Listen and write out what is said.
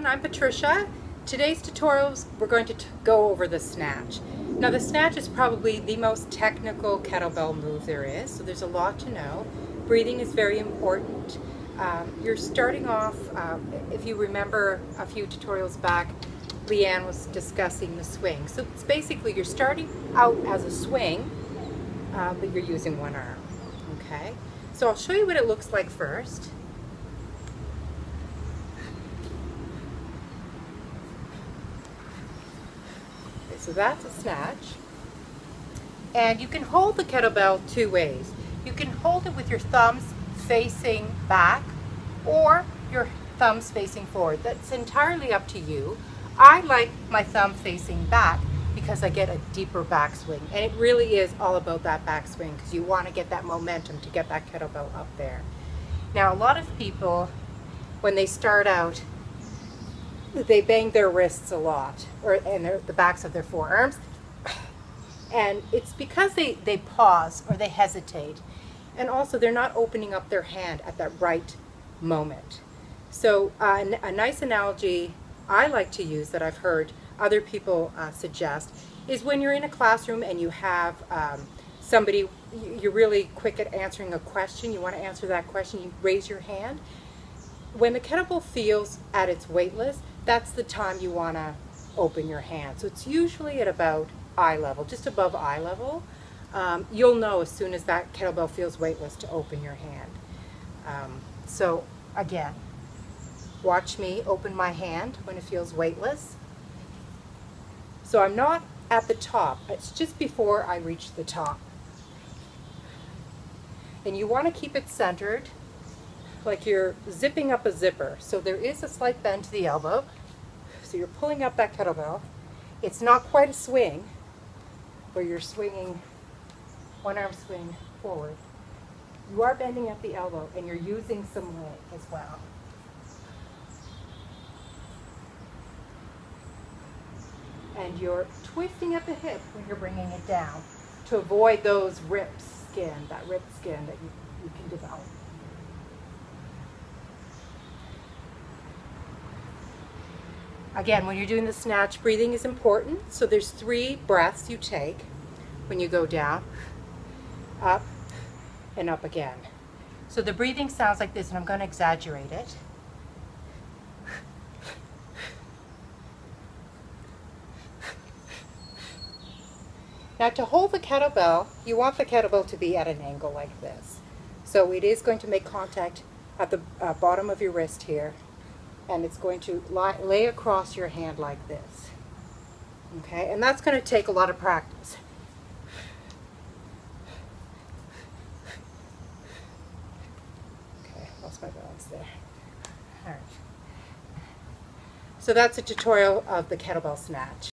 I'm Patricia. Today's tutorials we're going to go over the snatch. Now the snatch is probably the most technical kettlebell move there is, so there's a lot to know. Breathing is very important. You're starting off, if you remember a few tutorials back, Leanne was discussing the swing. So it's basically you're starting out as a swing, but you're using one arm. Okay, so I'll show you what it looks like first. So that's a snatch. And you can hold the kettlebell two ways. You can hold it with your thumbs facing back or your thumbs facing forward. That's entirely up to you. I like my thumb facing back because I get a deeper backswing. And it really is all about that backswing because you want to get that momentum to get that kettlebell up there. Now a lot of people, when they start out, they bang their wrists a lot, and the backs of their forearms, and it's because they pause or they hesitate, and also they're not opening up their hand at that right moment. So a nice analogy I like to use that I've heard other people suggest is when you're in a classroom and you have somebody, you're really quick at answering a question, you want to answer that question, you raise your hand. When the kettlebell feels at its weightless, that's the time you want to open your hand. So it's usually at about eye level, just above eye level. You'll know as soon as that kettlebell feels weightless to open your hand. So again, watch me open my hand when it feels weightless. So I'm not at the top, it's just before I reach the top. And you want to keep it centered, like you're zipping up a zipper. So there is a slight bend to the elbow. So you're pulling up that kettlebell. It's not quite a swing where you're swinging, one arm swing forward. You are bending at the elbow and you're using some leg as well. And you're twisting at the hip when you're bringing it down to avoid those rip skin, that rip skin that you can develop. Again, when you're doing the snatch, breathing is important. So there's 3 breaths you take when you go down, up, and up again. So the breathing sounds like this, and I'm going to exaggerate it. Now to hold the kettlebell, you want the kettlebell to be at an angle like this. So it is going to make contact at the bottom of your wrist here. And it's going to lay across your hand like this. Okay, and that's going to take a lot of practice. Okay, lost my balance there. All right. So that's a tutorial of the kettlebell snatch.